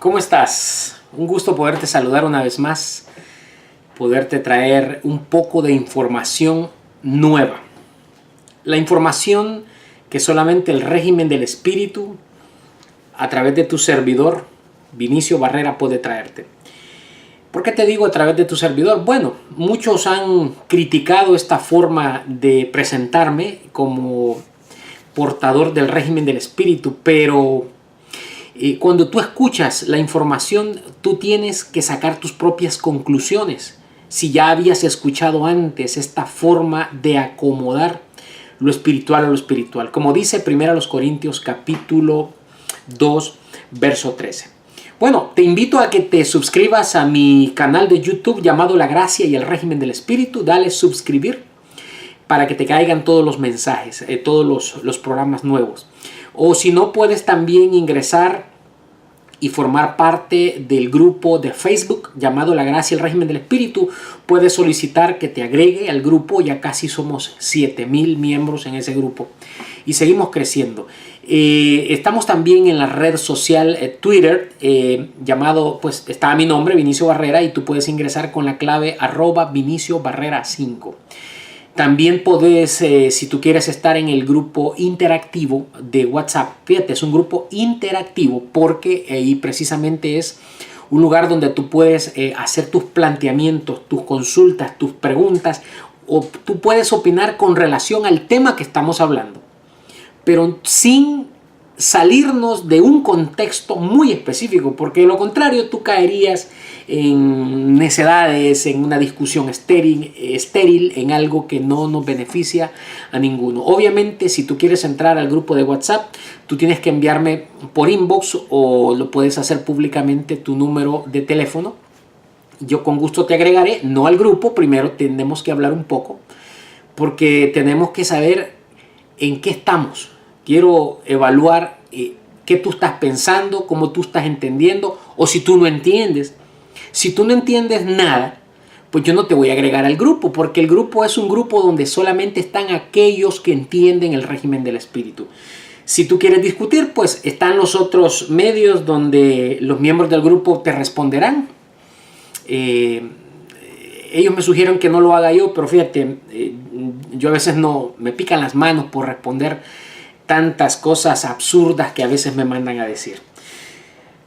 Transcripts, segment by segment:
¿Cómo estás? Un gusto poderte saludar una vez más, poderte traer un poco de información nueva. La información que solamente el régimen del espíritu, a través de tu servidor, Vinicio Barrera, puede traerte. ¿Por qué te digo a través de tu servidor? Bueno, muchos han criticado esta forma de presentarme como portador del régimen del espíritu, pero cuando tú escuchas la información, tú tienes que sacar tus propias conclusiones. Si ya habías escuchado antes esta forma de acomodar lo espiritual a lo espiritual. Como dice 1 Corintios capítulo 2, verso 13. Bueno, te invito a que te suscribas a mi canal de YouTube llamado La Gracia y el Régimen del Espíritu. Dale suscribir para que te caigan todos los mensajes, todos los programas nuevos. O si no, puedes también ingresar y formar parte del grupo de Facebook llamado La Gracia y el Régimen del Espíritu. Puedes solicitar que te agregue al grupo. Ya casi somos 7,000 miembros en ese grupo y seguimos creciendo. Estamos también en la red social Twitter llamado, pues está mi nombre, Vinicio Barrera, y tú puedes ingresar con la clave @VinicioBarrera5. También podés, si tú quieres estar en el grupo interactivo de WhatsApp, fíjate, es un grupo interactivo porque ahí precisamente es un lugar donde tú puedes hacer tus planteamientos, tus consultas, tus preguntas, o tú puedes opinar con relación al tema que estamos hablando, pero sin salirnos de un contexto muy específico, porque de lo contrario tú caerías en necedades, en una discusión estéril, en algo que no nos beneficia a ninguno. Obviamente, si tú quieres entrar al grupo de WhatsApp, tú tienes que enviarme por inbox o lo puedes hacer públicamente tu número de teléfono. Yo con gusto te agregaré, no al grupo. Primero tenemos que hablar un poco, porque tenemos que saber en qué estamos. Quiero evaluar qué tú estás pensando, cómo tú estás entendiendo, o si tú no entiendes. Si tú no entiendes nada, pues yo no te voy a agregar al grupo, porque el grupo es un grupo donde solamente están aquellos que entienden el régimen del espíritu. Si tú quieres discutir, pues están los otros medios donde los miembros del grupo te responderán. Ellos me sugieren que no lo haga yo, pero fíjate, yo a veces no me pican las manos por responder tantas cosas absurdas que a veces me mandan a decir.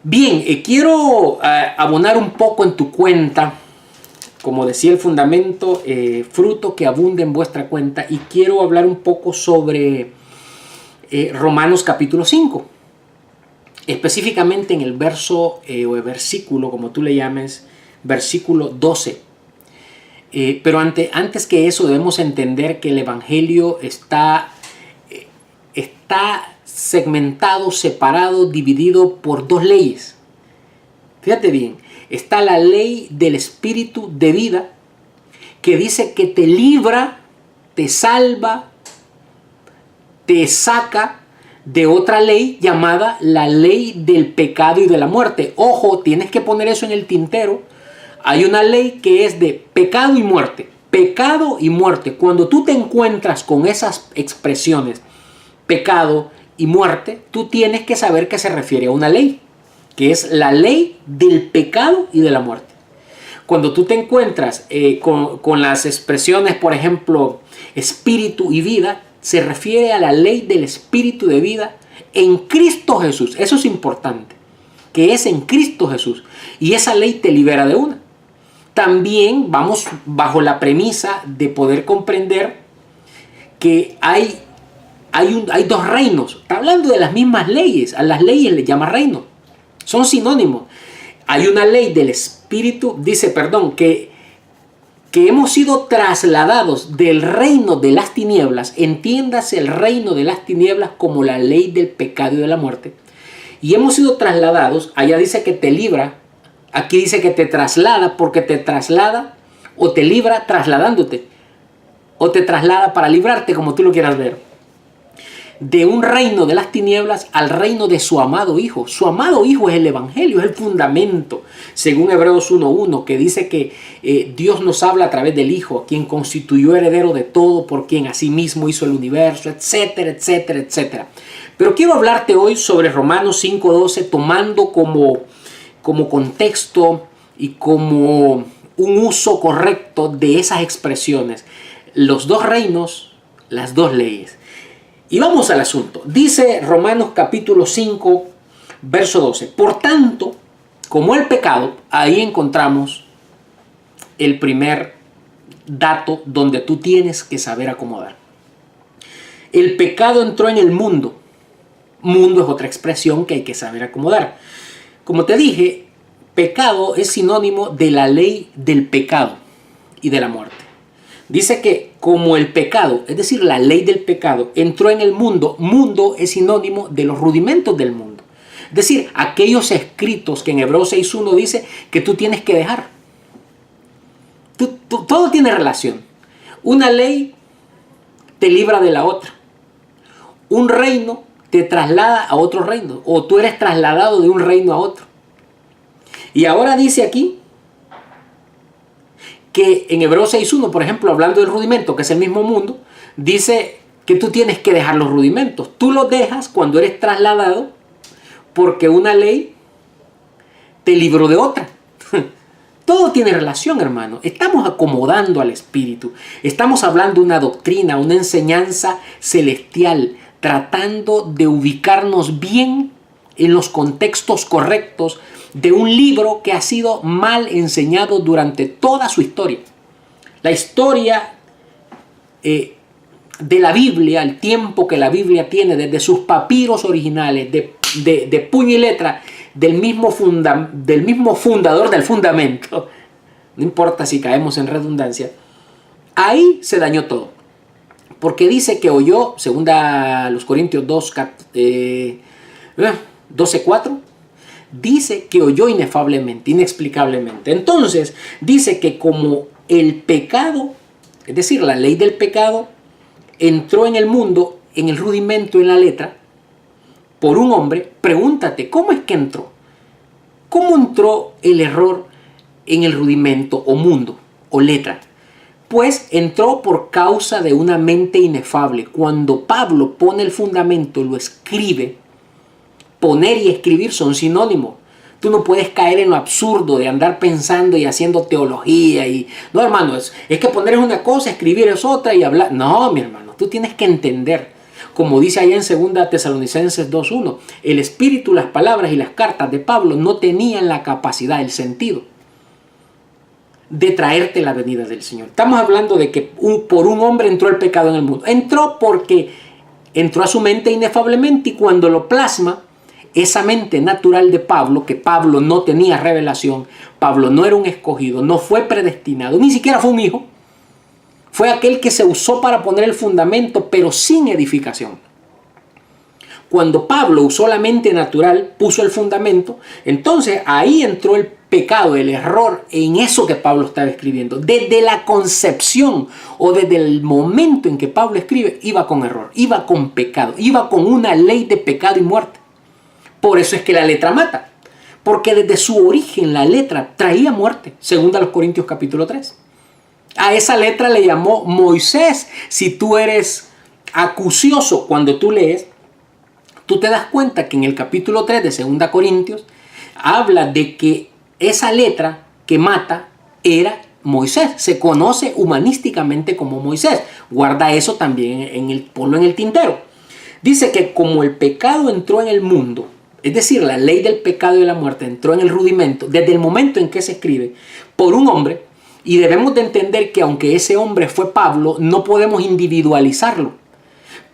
Bien, quiero abonar un poco en tu cuenta, como decía el fundamento, fruto que abunde en vuestra cuenta, y quiero hablar un poco sobre Romanos capítulo 5, específicamente en el verso o el versículo, como tú le llames, versículo 12. Pero antes que eso debemos entender que el Evangelio está segmentado, separado, dividido por dos leyes. Fíjate bien, está la ley del espíritu de vida, que dice que te libra, te salva, te saca de otra ley llamada la ley del pecado y de la muerte. Ojo, tienes que poner eso en el tintero. Hay una ley que es de pecado y muerte. Pecado y muerte. Cuando tú te encuentras con esas expresiones, pecado y muerte, tú tienes que saber que se refiere a una ley, que es la ley del pecado y de la muerte. Cuando tú te encuentras con las expresiones, por ejemplo, espíritu y vida, se refiere a la ley del espíritu de vida en Cristo Jesús. Eso es importante, que es en Cristo Jesús. Y esa ley te libera de una. También vamos bajo la premisa de poder comprender que hay dos reinos. Está hablando de las mismas leyes. A las leyes les llama reino. Son sinónimos. Hay una ley del espíritu, que hemos sido trasladados del reino de las tinieblas. Entiéndase el reino de las tinieblas como la ley del pecado y de la muerte. Y hemos sido trasladados. Allá dice que te libra. Aquí dice que te traslada, porque te traslada o te libra trasladándote. O te traslada para librarte, como tú lo quieras ver. De un reino de las tinieblas al reino de su amado Hijo. Su amado Hijo es el Evangelio, es el fundamento. Según Hebreos 1:1, que dice que Dios nos habla a través del Hijo, quien constituyó heredero de todo, por quien asimismo hizo el universo, etcétera, etcétera, etcétera. Pero quiero hablarte hoy sobre Romanos 5:12, tomando como como contexto y como un uso correcto de esas expresiones. Los dos reinos, las dos leyes. Y vamos al asunto. Dice Romanos capítulo 5, verso 12. Por tanto, como el pecado, ahí encontramos el primer dato donde tú tienes que saber acomodar. El pecado entró en el mundo. Mundo es otra expresión que hay que saber acomodar. Como te dije, pecado es sinónimo de la ley del pecado y de la muerte. Dice que como el pecado, es decir, la ley del pecado, entró en el mundo, mundo es sinónimo de los rudimentos del mundo. Es decir, aquellos escritos que en Hebreos 6.1 dice que tú tienes que dejar. Todo tiene relación. Una ley te libra de la otra. Un reino te traslada a otro reino, o tú eres trasladado de un reino a otro. Y ahora dice aquí que en Hebreos 6.1, por ejemplo, hablando del rudimento, que es el mismo mundo, dice que tú tienes que dejar los rudimentos. Tú los dejas cuando eres trasladado porque una ley te libró de otra. Todo tiene relación, hermano. Estamos acomodando al espíritu. Estamos hablando de una doctrina, una enseñanza celestial, tratando de ubicarnos bien en los contextos correctos de un libro que ha sido mal enseñado durante toda su historia. La historia de la Biblia, el tiempo que la Biblia tiene desde sus papiros originales, de puño y letra, del mismo fundador del fundamento, no importa si caemos en redundancia, ahí se dañó todo. Porque dice que oyó, segunda los Corintios 12:4, dice que oyó inefablemente, inexplicablemente. Entonces, dice que como el pecado, es decir, la ley del pecado, entró en el mundo, en el rudimento, en la letra, por un hombre, pregúntate, ¿cómo es que entró? ¿Cómo entró el error en el rudimento o mundo o letra? Pues entró por causa de una mente inefable. Cuando Pablo pone el fundamento, lo escribe. Poner y escribir son sinónimos. Tú no puedes caer en lo absurdo de andar pensando y haciendo teología. No, hermano, es que poner es una cosa, escribir es otra y hablar. No, mi hermano, tú tienes que entender. Como dice allá en 2 Tesalonicenses 2.1, el espíritu, las palabras y las cartas de Pablo no tenían la capacidad, el sentido de traerte la venida del Señor. Estamos hablando de que por un hombre entró el pecado en el mundo. Entró porque entró a su mente inefablemente, y cuando lo plasma, esa mente natural de Pablo, que Pablo no tenía revelación, Pablo no era un escogido, no fue predestinado, ni siquiera fue un hijo. Fue aquel que se usó para poner el fundamento, pero sin edificación. Cuando Pablo usó la mente natural, puso el fundamento, entonces ahí entró el pecado, el error en eso que Pablo estaba escribiendo. Desde la concepción o desde el momento en que Pablo escribe, iba con error, iba con pecado, iba con una ley de pecado y muerte. Por eso es que la letra mata, porque desde su origen la letra traía muerte, según a los Corintios capítulo 3. A esa letra le llamó Moisés. Si tú eres acucioso cuando tú lees, tú te das cuenta que en el capítulo 3 de 2 Corintios habla de que esa letra que mata era Moisés. Se conoce humanísticamente como Moisés. Guarda eso también, ponlo en el tintero. Dice que como el pecado entró en el mundo, es decir, la ley del pecado y de la muerte entró en el rudimento desde el momento en que se escribe por un hombre. Y debemos de entender que aunque ese hombre fue Pablo, no podemos individualizarlo.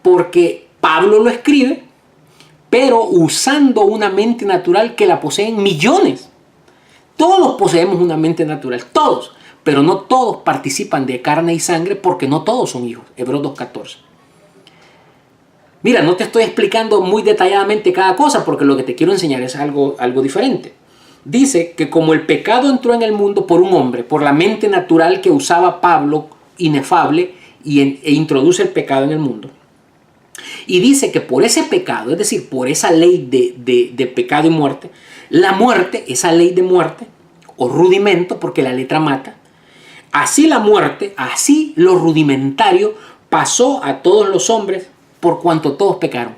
Porque Pablo lo escribe, pero usando una mente natural que la poseen millones. Todos poseemos una mente natural, todos. Pero no todos participan de carne y sangre porque no todos son hijos. Hebreos 2.14. Mira, no te estoy explicando muy detalladamente cada cosa porque lo que te quiero enseñar es algo diferente. Dice que como el pecado entró en el mundo por un hombre, por la mente natural que usaba Pablo, inefable, e introduce el pecado en el mundo. Y dice que por ese pecado, es decir, por esa ley de pecado y muerte, la muerte, esa ley de muerte, o rudimento, porque la letra mata, así la muerte, así lo rudimentario pasó a todos los hombres por cuanto todos pecaron.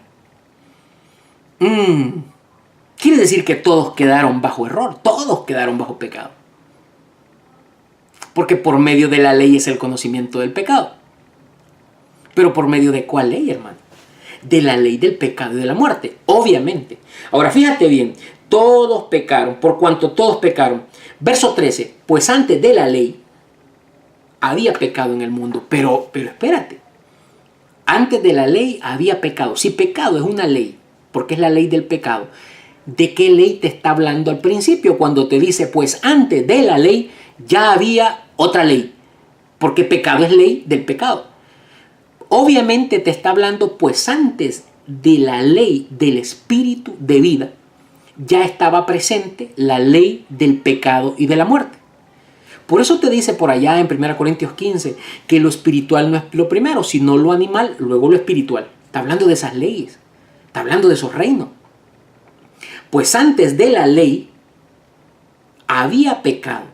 ¿Qué quiere decir que todos quedaron bajo error, todos quedaron bajo pecado. Porque por medio de la ley es el conocimiento del pecado. ¿Pero por medio de cuál ley, hermano? De la ley del pecado y de la muerte, obviamente. Ahora fíjate bien, todos pecaron, por cuanto todos pecaron. Verso 13, pues antes de la ley había pecado en el mundo. Pero espérate, antes de la ley había pecado. Si pecado es una ley, porque es la ley del pecado, ¿de qué ley te está hablando al principio cuando te dice, pues antes de la ley ya había otra ley? Porque pecado es ley del pecado. Obviamente te está hablando, pues antes de la ley del espíritu de vida, ya estaba presente la ley del pecado y de la muerte. Por eso te dice por allá en 1 Corintios 15 que lo espiritual no es lo primero, sino lo animal, luego lo espiritual. Está hablando de esas leyes, está hablando de esos reinos. Pues antes de la ley había pecado.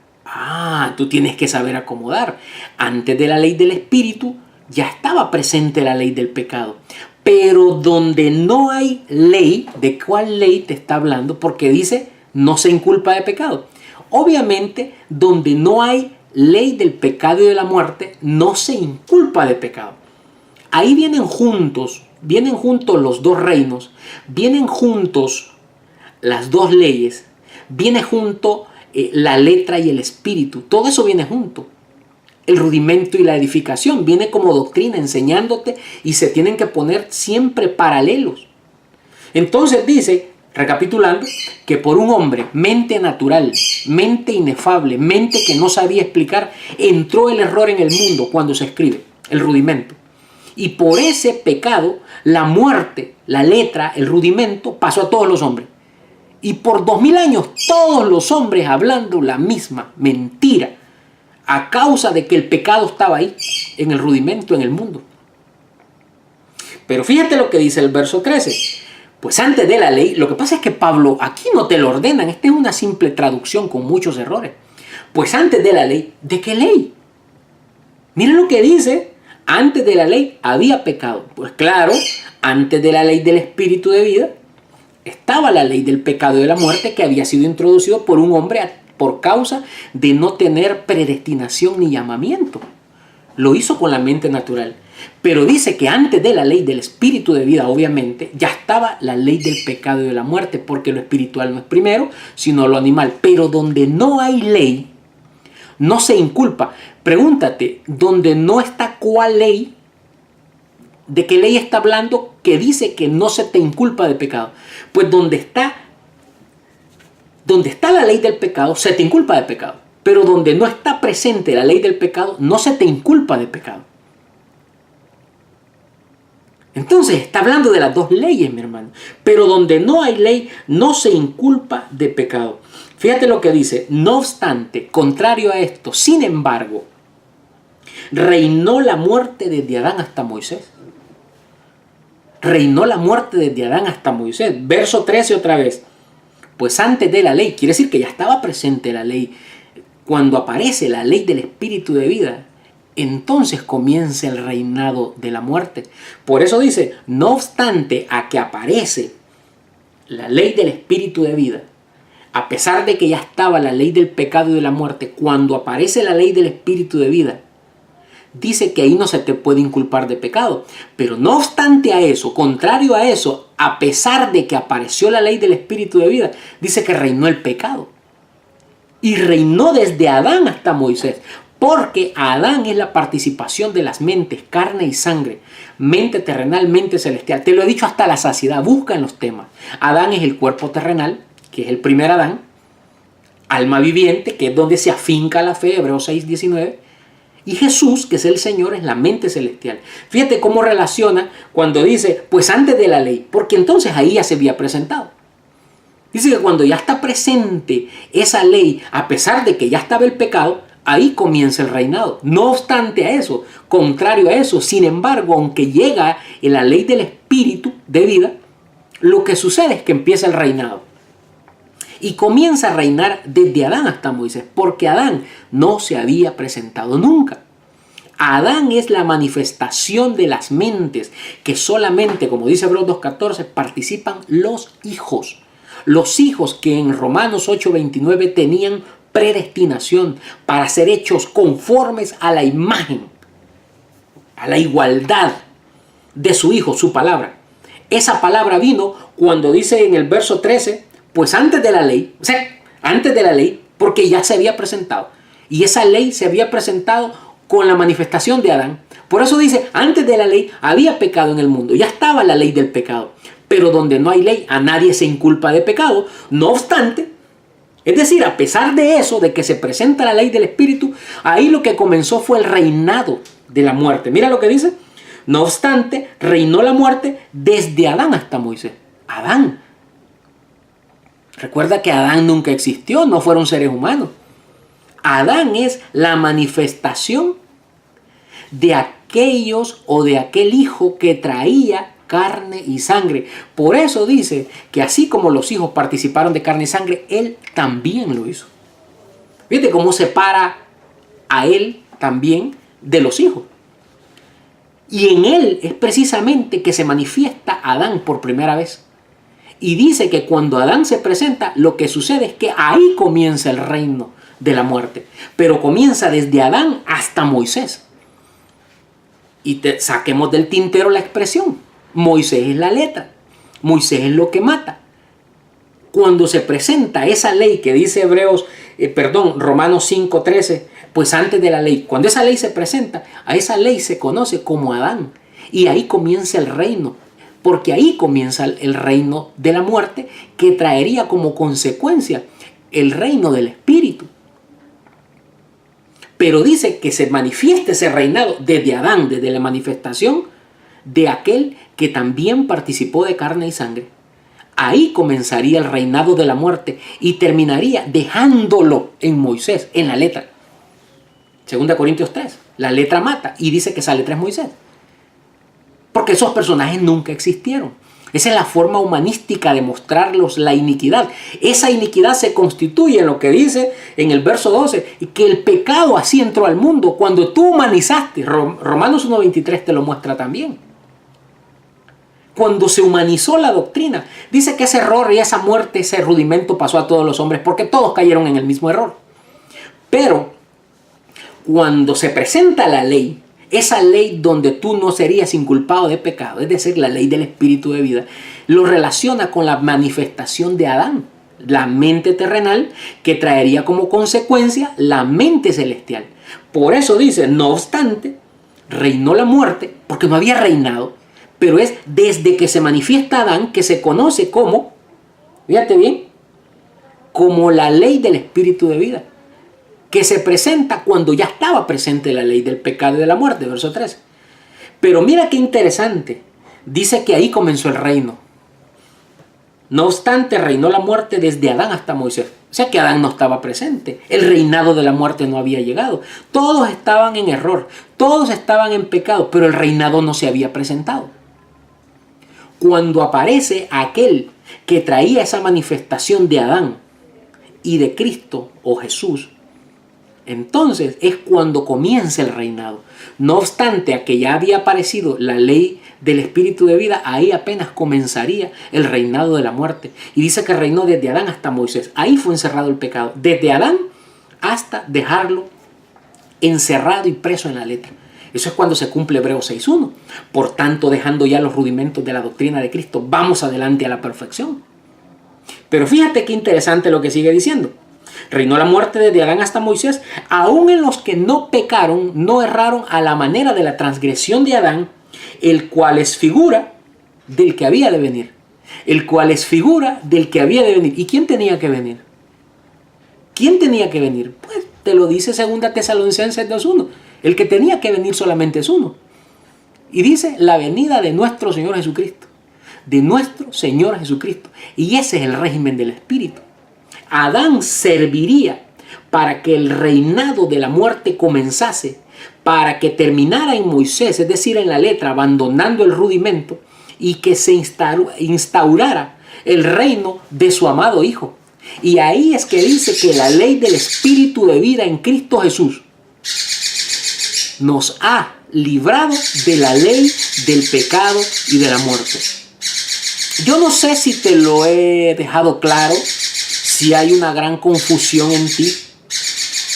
Tú tienes que saber acomodar. Antes de la ley del espíritu ya estaba presente la ley del pecado. Pero donde no hay ley, ¿de cuál ley te está hablando? Porque dice, no se inculpa de pecado. Obviamente, donde no hay ley del pecado y de la muerte, no se inculpa de pecado. Ahí vienen juntos los dos reinos, vienen juntos las dos leyes, viene junto la letra y el espíritu, todo eso viene junto. El rudimento y la edificación viene como doctrina enseñándote y se tienen que poner siempre paralelos. Entonces dice, recapitulando, que por un hombre, mente natural, mente inefable, mente que no sabía explicar, entró el error en el mundo cuando se escribe, el rudimento. Y por ese pecado, la muerte, la letra, el rudimento, pasó a todos los hombres. Y por 2000 años, todos los hombres hablando la misma mentira, a causa de que el pecado estaba ahí, en el rudimento, en el mundo. Pero fíjate lo que dice el verso 13. Pues antes de la ley, lo que pasa es que Pablo aquí no te lo ordenan. Esta es una simple traducción con muchos errores. Pues antes de la ley, ¿de qué ley? Miren lo que dice. Antes de la ley había pecado. Pues claro, antes de la ley del espíritu de vida, estaba la ley del pecado y de la muerte que había sido introducido por un hombre por causa de no tener predestinación ni llamamiento. Lo hizo con la mente natural. Pero dice que antes de la ley del espíritu de vida, obviamente, ya estaba la ley del pecado y de la muerte, porque lo espiritual no es primero, sino lo animal. Pero donde no hay ley, no se inculpa. Pregúntate, ¿donde no está cuál ley? ¿De qué ley está hablando que dice que no se te inculpa de pecado? Pues donde está la ley del pecado, se te inculpa de pecado. Pero donde no está presente la ley del pecado, no se te inculpa de pecado. Entonces está hablando de las dos leyes, mi hermano. Pero donde no hay ley, no se inculpa de pecado. Fíjate lo que dice. No obstante, contrario a esto, sin embargo, reinó la muerte desde Adán hasta Moisés. Reinó la muerte desde Adán hasta Moisés. Verso 13 otra vez. Pues antes de la ley, quiere decir que ya estaba presente la ley. Cuando aparece la ley del espíritu de vida, entonces comienza el reinado de la muerte. Por eso dice, no obstante a que aparece la ley del espíritu de vida, a pesar de que ya estaba la ley del pecado y de la muerte, cuando aparece la ley del espíritu de vida, dice que ahí no se te puede inculpar de pecado. Pero no obstante a eso, contrario a eso, a pesar de que apareció la ley del espíritu de vida, dice que reinó el pecado. Y reinó desde Adán hasta Moisés. Porque Adán es la participación de las mentes, carne y sangre. Mente terrenal, mente celestial. Te lo he dicho hasta la saciedad. Busca en los temas. Adán es el cuerpo terrenal, que es el primer Adán. Alma viviente, que es donde se afinca la fe, Hebreos 6:19. Y Jesús, que es el Señor, es la mente celestial. Fíjate cómo relaciona cuando dice, pues antes de la ley. Porque entonces ahí ya se había presentado. Dice que cuando ya está presente esa ley, a pesar de que ya estaba el pecado, ahí comienza el reinado. No obstante a eso, contrario a eso, sin embargo, aunque llega en la ley del espíritu de vida, lo que sucede es que empieza el reinado. Y comienza a reinar desde Adán hasta Moisés, porque Adán no se había presentado nunca. Adán es la manifestación de las mentes que solamente, como dice Hebreos 2:14, participan los hijos. Los hijos que en Romanos 8:29 tenían predestinación para ser hechos conformes a la imagen, a la igualdad de su Hijo, su palabra. Esa palabra vino cuando dice en el verso 13, pues antes de la ley, o sea, antes de la ley, porque ya se había presentado. Y esa ley se había presentado con la manifestación de Adán. Por eso dice, antes de la ley había pecado en el mundo. Ya estaba la ley del pecado. Pero donde no hay ley, a nadie se inculpa de pecado. No obstante, es decir, a pesar de eso, de que se presenta la ley del Espíritu, ahí lo que comenzó fue el reinado de la muerte. Mira lo que dice. No obstante, reinó la muerte desde Adán hasta Moisés. Adán. Recuerda que Adán nunca existió, no fueron seres humanos. Adán es la manifestación de aquellos o de aquel hijo que traía carne y sangre. Por eso dice que así como los hijos participaron de carne y sangre, él también lo hizo. Fíjate cómo separa a él también de los hijos. Y en él es precisamente que se manifiesta Adán por primera vez. Y dice que cuando Adán se presenta, lo que sucede es que ahí comienza el reino de la muerte. Pero comienza desde Adán hasta Moisés. Y saquemos del tintero la expresión. Moisés es la letra. Moisés es lo que mata. Cuando se presenta esa ley que dice Romanos 5:13, pues antes de la ley, cuando esa ley se presenta, a esa ley se conoce como Adán. Y ahí comienza el reino. Porque ahí comienza el reino de la muerte que traería como consecuencia el reino del Espíritu. Pero dice que se manifiesta ese reinado desde Adán, desde la manifestación de aquel que también participó de carne y sangre. Ahí comenzaría el reinado de la muerte y terminaría dejándolo en Moisés, en la letra. 2 Corintios 3, la letra mata y dice que esa letra es Moisés. Porque esos personajes nunca existieron. Esa es la forma humanística de mostrarlos la iniquidad. Esa iniquidad se constituye en lo que dice en el verso 12, que el pecado así entró al mundo cuando tú humanizaste. Romanos 1:23 te lo muestra también. Cuando se humanizó la doctrina, dice que ese error y esa muerte, ese rudimento pasó a todos los hombres porque todos cayeron en el mismo error. Pero cuando se presenta la ley, esa ley donde tú no serías inculpado de pecado, es decir, la ley del espíritu de vida, lo relaciona con la manifestación de Adán, la mente terrenal que traería como consecuencia la mente celestial. Por eso dice, no obstante, reinó la muerte, porque no había reinado, pero es desde que se manifiesta Adán que se conoce como, fíjate bien, como la ley del espíritu de vida, que se presenta cuando ya estaba presente la ley del pecado y de la muerte, verso 13. Pero mira qué interesante, dice que ahí comenzó el reino. No obstante, reinó la muerte desde Adán hasta Moisés. O sea que Adán no estaba presente, el reinado de la muerte no había llegado. Todos estaban en error, todos estaban en pecado, pero el reinado no se había presentado. Cuando aparece aquel que traía esa manifestación de Adán y de Cristo o Jesús, entonces es cuando comienza el reinado. No obstante, a que ya había aparecido la ley del espíritu de vida, ahí apenas comenzaría el reinado de la muerte. Y dice que reinó desde Adán hasta Moisés. Ahí fue encerrado el pecado. Desde Adán hasta dejarlo encerrado y preso en la letra. Eso es cuando se cumple Hebreos 6:1. Por tanto, dejando ya los rudimentos de la doctrina de Cristo, vamos adelante a la perfección. Pero fíjate qué interesante lo que sigue diciendo. Reinó la muerte desde Adán hasta Moisés, aún en los que no pecaron, no erraron a la manera de la transgresión de Adán, el cual es figura del que había de venir. El cual es figura del que había de venir. ¿Y quién tenía que venir? ¿Quién tenía que venir? Pues te lo dice 2 Tesalonicenses 2:1. El que tenía que venir solamente es uno. Y dice la venida de nuestro Señor Jesucristo. De nuestro Señor Jesucristo. Y ese es el régimen del Espíritu. Adán serviría para que el reinado de la muerte comenzase, para que terminara en Moisés, es decir, en la letra, abandonando el rudimento, y que se instaurara el reino de su amado Hijo. Y ahí es que dice que la ley del espíritu de vida en Cristo Jesús nos ha librado de la ley del pecado y de la muerte. Yo no sé si te lo he dejado claro, si hay una gran confusión en ti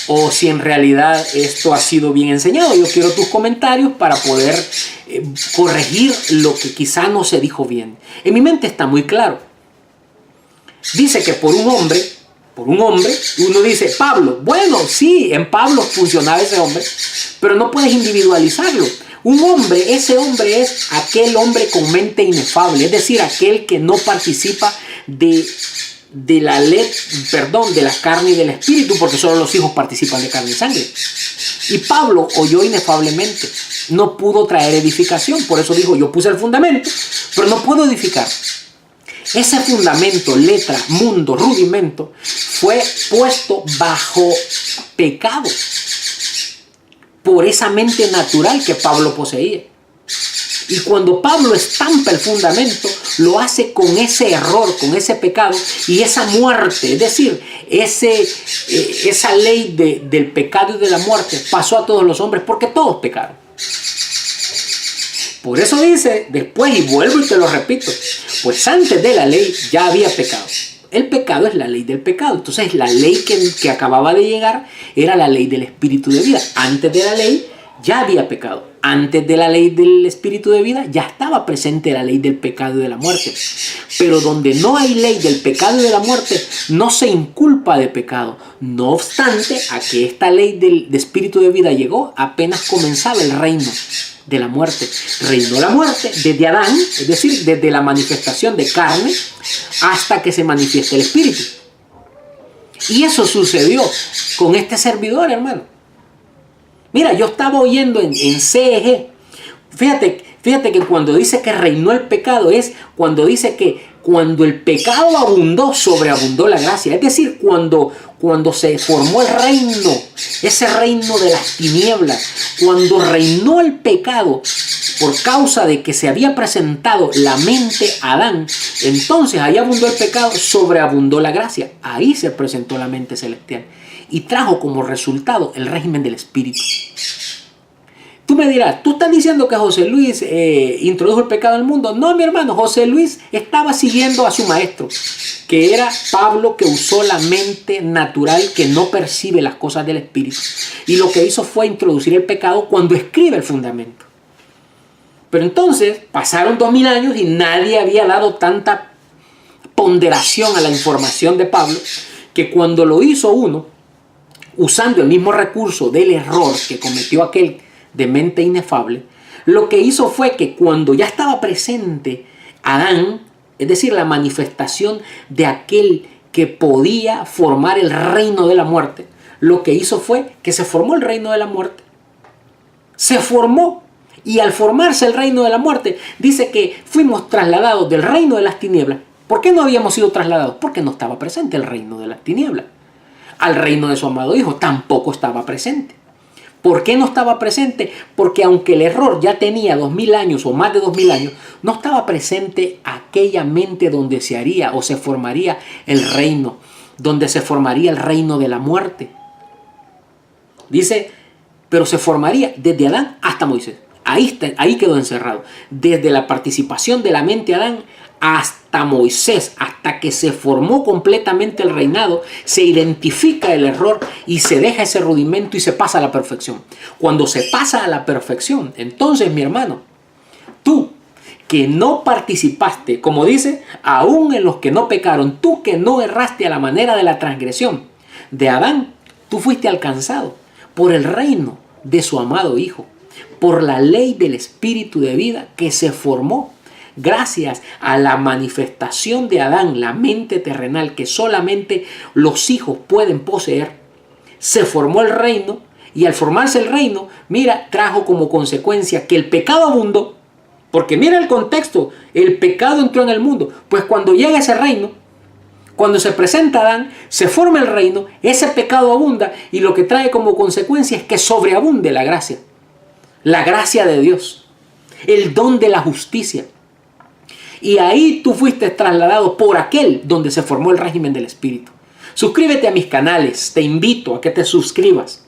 o si en realidad esto ha sido bien enseñado. Yo quiero tus comentarios para poder corregir lo que quizá no se dijo bien. En mi mente está muy claro. Dice que por un hombre, uno dice, Pablo, bueno, sí, en Pablo funcionaba ese hombre, pero no puedes individualizarlo. Un hombre, ese hombre es aquel hombre con mente inefable, es decir, aquel que no participa de la ley, de la carne y del espíritu, porque solo los hijos participan de carne y sangre. Y Pablo oyó inefablemente, no pudo traer edificación, por eso dijo, yo puse el fundamento, pero no puedo edificar. Ese fundamento, letra, mundo, rudimento, fue puesto bajo pecado por esa mente natural que Pablo poseía. Y cuando Pablo estampa el fundamento, lo hace con ese error, con ese pecado y esa muerte. Es decir, esa ley del pecado y de la muerte pasó a todos los hombres porque todos pecaron. Por eso dice después, y vuelvo y te lo repito, pues antes de la ley ya había pecado. El pecado es la ley del pecado. Entonces la ley que acababa de llegar era la ley del espíritu de vida. Antes de la ley ya había pecado. Antes de la ley del espíritu de vida ya estaba presente la ley del pecado y de la muerte. Pero donde no hay ley del pecado y de la muerte, no se inculpa de pecado. No obstante, a que esta ley del espíritu de vida llegó, apenas comenzaba el reino de la muerte. Reinó la muerte desde Adán, es decir, desde la manifestación de carne hasta que se manifieste el espíritu. Y eso sucedió con este servidor, hermano. Mira, yo estaba oyendo en CEG. Fíjate que cuando dice que reinó el pecado es cuando dice que cuando el pecado abundó, sobreabundó la gracia. Es decir, cuando se formó el reino, ese reino de las tinieblas, cuando reinó el pecado por causa de que se había presentado la mente a Adán, entonces ahí abundó el pecado, sobreabundó la gracia. Ahí se presentó la mente celestial y trajo como resultado el régimen del espíritu. Tú me dirás, ¿tú estás diciendo que José Luis introdujo el pecado al mundo? No, mi hermano, José Luis estaba siguiendo a su maestro, que era Pablo, que usó la mente natural que no percibe las cosas del espíritu. Y lo que hizo fue introducir el pecado cuando escribe el fundamento. Pero entonces pasaron 2000 años y nadie había dado tanta ponderación a la información de Pablo, que cuando lo hizo uno, usando el mismo recurso del error que cometió aquel de mente inefable, lo que hizo fue que cuando ya estaba presente Adán, es decir, la manifestación de aquel que podía formar el reino de la muerte, lo que hizo fue que se formó el reino de la muerte. Se formó, y al formarse el reino de la muerte, dice que fuimos trasladados del reino de las tinieblas. ¿Por qué no habíamos sido trasladados? Porque no estaba presente el reino de las tinieblas. Al reino de su amado Hijo tampoco estaba presente. ¿Por qué no estaba presente? Porque aunque el error ya tenía 2000 años o más de 2000 años, no estaba presente aquella mente donde se haría o se formaría el reino, donde se formaría el reino de la muerte. Dice, pero se formaría desde Adán hasta Moisés. Ahí quedó encerrado. Desde la participación de la mente de Adán hasta Moisés, hasta que se formó completamente el reinado, se identifica el error y se deja ese rudimento y se pasa a la perfección. Cuando se pasa a la perfección, entonces, mi hermano, tú que no participaste, como dice, aún en los que no pecaron, tú que no erraste a la manera de la transgresión de Adán, tú fuiste alcanzado por el reino de su amado Hijo, por la ley del espíritu de vida que se formó gracias a la manifestación de Adán, la mente terrenal que solamente los hijos pueden poseer. Se formó el reino y al formarse el reino, mira, trajo como consecuencia que el pecado abundó. Porque mira el contexto, el pecado entró en el mundo. Pues cuando llega ese reino, cuando se presenta Adán, se forma el reino, ese pecado abunda y lo que trae como consecuencia es que sobreabunde la gracia de Dios, el don de la justicia. Y ahí tú fuiste trasladado por aquel donde se formó el régimen del Espíritu. Suscríbete a mis canales, te invito a que te suscribas.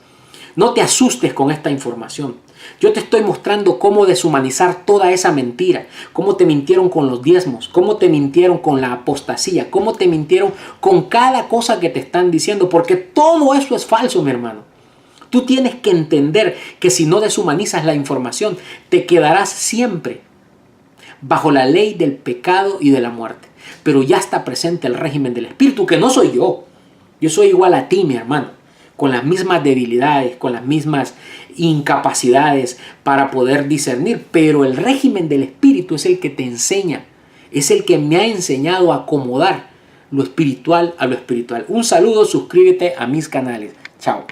No te asustes con esta información. Yo te estoy mostrando cómo deshumanizar toda esa mentira, cómo te mintieron con los diezmos, cómo te mintieron con la apostasía, cómo te mintieron con cada cosa que te están diciendo, porque todo eso es falso, mi hermano. Tú tienes que entender que si no deshumanizas la información, te quedarás siempre bajo la ley del pecado y de la muerte. Pero ya está presente el régimen del Espíritu, que no soy yo. Yo soy igual a ti, mi hermano, con las mismas debilidades, con las mismas incapacidades para poder discernir. Pero el régimen del Espíritu es el que te enseña, es el que me ha enseñado a acomodar lo espiritual a lo espiritual. Un saludo, suscríbete a mis canales. Chao.